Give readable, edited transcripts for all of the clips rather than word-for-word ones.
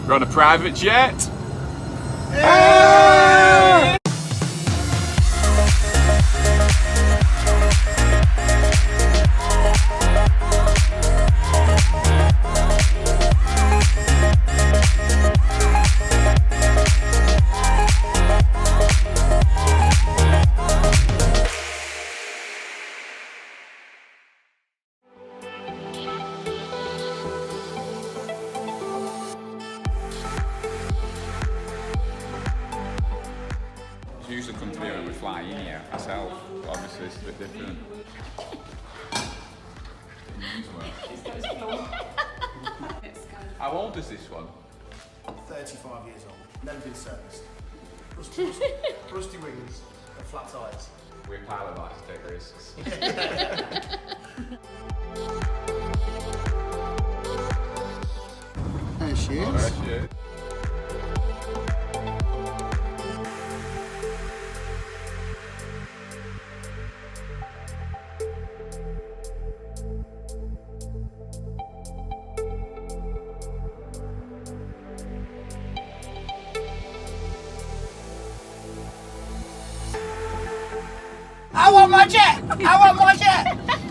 We're on a private jet. Hey! Usually come here and we fly in here ourselves. Obviously, it's a bit different. How old is this one? 35 years old, never been serviced. Rusty wings and flat tyres. We're pilot like to take risks. There she is. Oh, there she is. I want my jet! I want my jet!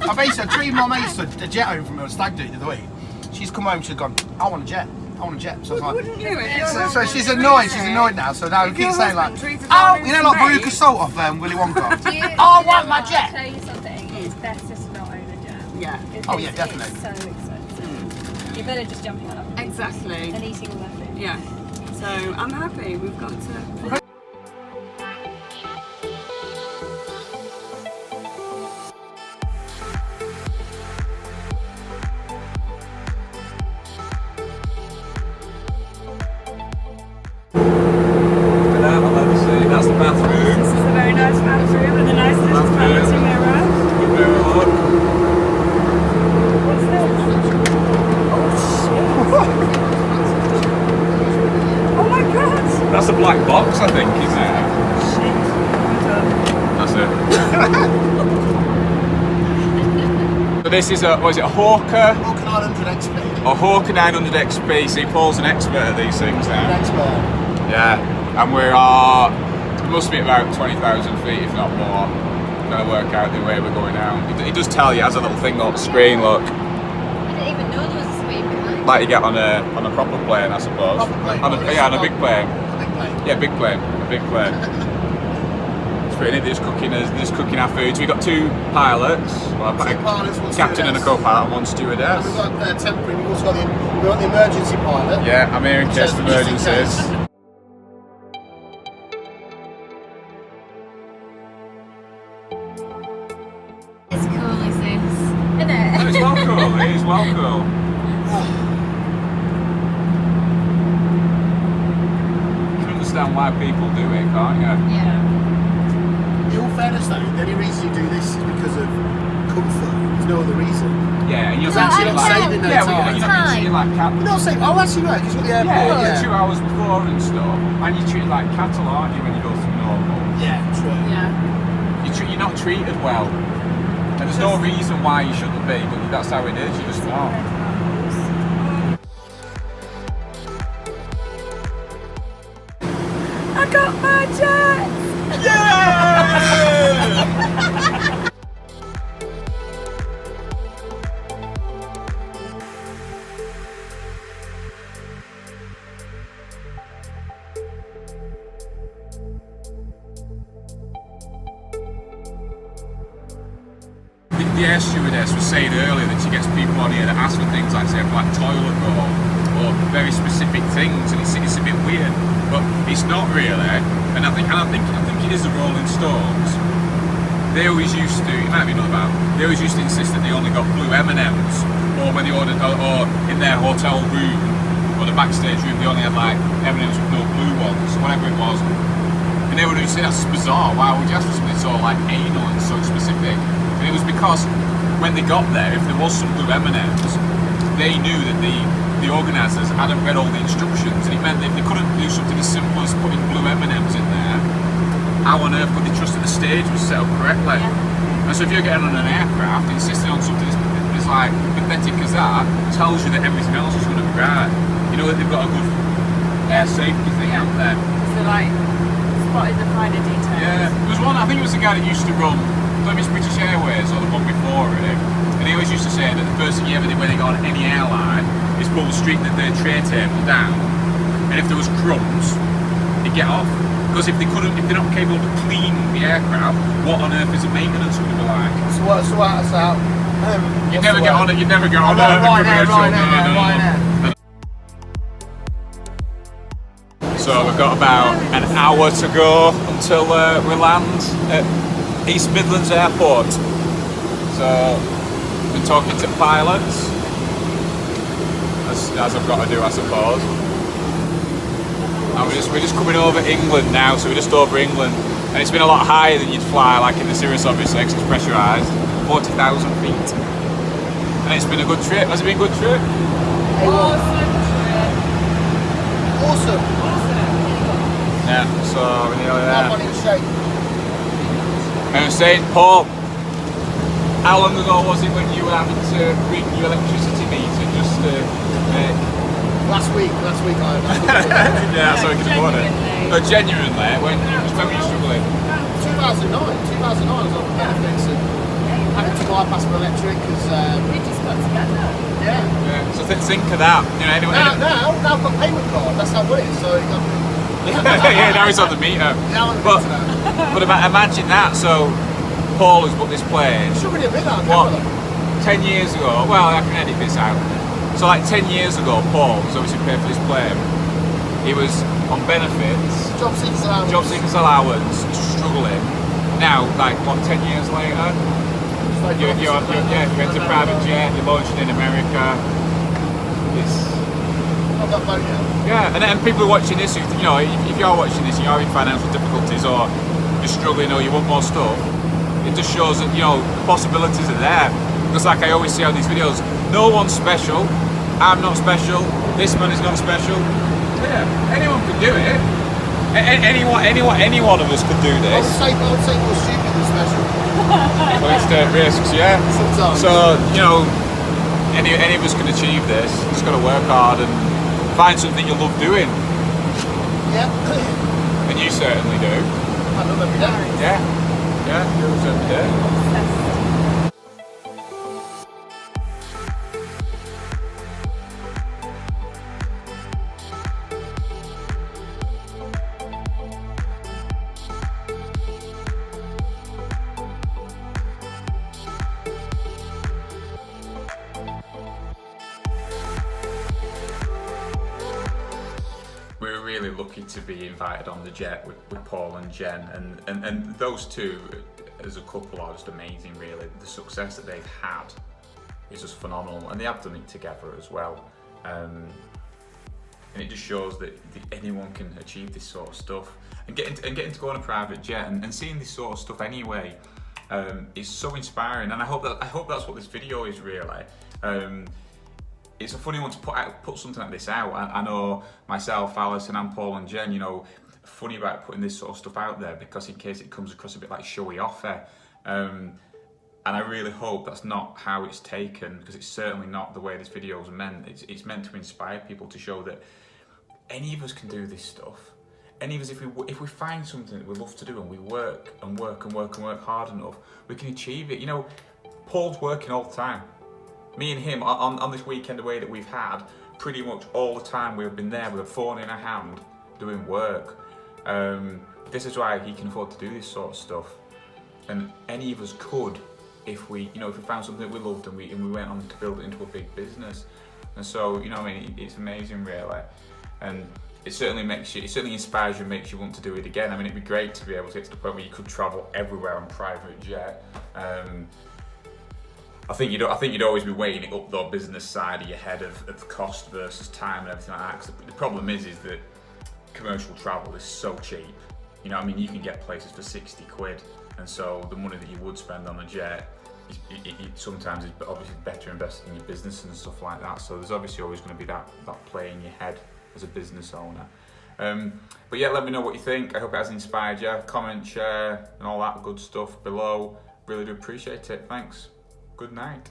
I basically treated my mates a jet home from a stag do the other week. She's come home, she's gone, I want a jet. I want a jet. So I was like, so she's annoyed now, so now we keep saying like, oh, you know, like Veruca Salt off Willy Wonka. I want my jet! I'll tell you something, it's better to not own a jet. Yeah. Oh yeah, definitely. It's so expensive. You're better just jumping on it. Exactly. And eating all that food. Yeah. So I'm happy we've got to. That's the bathroom. This is a very nice bathroom with a nice little fancy mirror. Good mirror look. What's this? Oh my god! That's a black box, I think, isn't it? Shit. That's it. So this is a, what is it, a Hawker? Hawker 900 XP. A Hawker 900 XP. See, Paul's an expert at these things now. An expert. Yeah, and we must be about 20,000 feet, if not more. Trying to work out the way we're going out. It does tell you, it has a little thing on the screen, look. I didn't even know there was a screen behind. Like you get on a proper plane, I suppose. Proper plane? On a big plane. A big plane. Yeah, big plane. A big plane. It's pretty neat. They're just cooking our food. So we've got two pilots. Well, Two pilots, one captain and a stewardess. co-pilot, and one stewardess. We've got temporary, we've also got the emergency pilot. Yeah, I'm here in case Just of in emergencies. case. As cool as this, isn't it? Oh, it's well cool. It is well cool. You can understand why people do it, can't you? Yeah. In all fairness though, the only reason you do this is because of comfort. There's no other reason. Yeah, and you're It's actually like, saving their yeah, time. you're not treated like cattle. You're not saying, oh actually right, because you've got the airport. Yeah, 2 hours before and stuff, and you're treated like cattle, aren't you, when you go through normal? Yeah, true. Yeah. You're not treated well. And there's no reason why you shouldn't be, but that's how it is, you just not. I got my jet! The air stewardess was saying earlier that she gets people on here that ask for things like, say, like toilet roll or very specific things, and it's a bit weird, but it's not really. And I think it is the Rolling Stones. They always used to, it might be another band, they always used to insist that they only got blue M&Ms, or when they ordered, or in their hotel room or the backstage room, they only had like M&Ms with no blue ones, whatever it was. And they would say that's bizarre. Why would you ask for something so like anal and so specific? And it was because when they got there, if there was some blue M&Ms, they knew that the organisers hadn't read all the instructions, and it meant that if they couldn't do something as simple as putting blue M&Ms in there, how on earth could they trust that the stage was set up correctly? Yeah. And so if you're getting on an aircraft, insisting on something as like pathetic as that, tells you that everything else is going to be right. You know that they've got a good air safety thing out there. So like, spotted the finer details. Yeah, there was one, I think it was the guy that used to run, I don't know if it's British Airways or the one before it, and he always used to say that the first thing he ever did when he got on any airline is pull the tray table down, and if there was crumbs, he'd get off. Because if they're not capable of cleaning the aircraft, what on earth is the maintenance going to be like? So what's out? You never get on it. You never get on it. Right. So we've got about an hour to go until we land at East Midlands Airport. So we've been talking to pilots, as I've got to do, I suppose. And we're just coming over England now, so we're just over England, and it's been a lot higher than you'd fly, like in the Cirrus, obviously, because it's pressurised, 40,000 feet. And it's been a good trip. Has it been a good trip? Awesome. Yeah. So we're nearly there. I'm on in shape. I was saying, Paul, how long ago was it when you were having to bring your electricity meter just to make? Last week I Yeah, so we can afford it. No, genuinely, when were you struggling? 2009 I was on benefits and having to bypass my electric because We just got together. Yeah. So think of that. You know, anyone. Now I've got payment card. That's how it is. So Yeah, now he's on the meter. But imagine that. So Paul has booked this plane. Should really have been that. What? 10 years ago. Well, I can edit this out. So like 10 years ago, Paul was obviously paying for this plane. He was on benefits, Job seekers allowance, struggling. Now, like what, 10 years later, you went to private jet, you're launching in America. I've got boat now. Yeah, and people are watching this. You know, if you're watching this and you're having financial difficulties or you're struggling or you want more stuff, it just shows that the possibilities are there. Because like I always say on these videos, no one's special. I'm not special. This man is not special. Yeah, anyone can do it. Any one of us could do this. I would say more stupid than special. Well, it's risks, yeah. Sometimes. So any of us can achieve this. Just got to work hard and find something you love doing. Yeah. And you certainly do. I love every day. Yeah, you certainly do. We were really lucky to be invited on the jet with Paul and Jen, and those two as a couple are just amazing, really. The success that they've had is just phenomenal, and they have done it together as well. And it just shows that anyone can achieve this sort of stuff, and getting to go on a private jet and seeing this sort of stuff anyway is so inspiring. And I hope that's what this video is really. It's a funny one to put something like this out. I know myself, Alison, and Paul and Jen, funny about putting this sort of stuff out there because in case it comes across a bit like showy offer. And I really hope that's not how it's taken, because it's certainly not the way this video is meant. It's meant to inspire people, to show that any of us can do this stuff. Any of us, if we find something that we love to do and we work hard enough, we can achieve it. Paul's working all the time. Me and him on this weekend away that we've had, pretty much all the time we've been there with a phone in our hand doing work. This is why he can afford to do this sort of stuff, and any of us could if we found something that we loved and we went on to build it into a big business. And so it's amazing, really, and it certainly inspires you and makes you want to do it again. It'd be great to be able to get to the point where you could travel everywhere on private jet. I think you'd always be weighing it up the business side of your head of cost versus time and everything like that. Cause the problem is that commercial travel is so cheap. You can get places for 60 quid, and so the money that you would spend on a jet, it sometimes is obviously better invested in your business and stuff like that. So there's obviously always going to be that play in your head as a business owner. But yeah, let me know what you think. I hope it has inspired you. Comment, share, and all that good stuff below. Really do appreciate it. Thanks. Good night.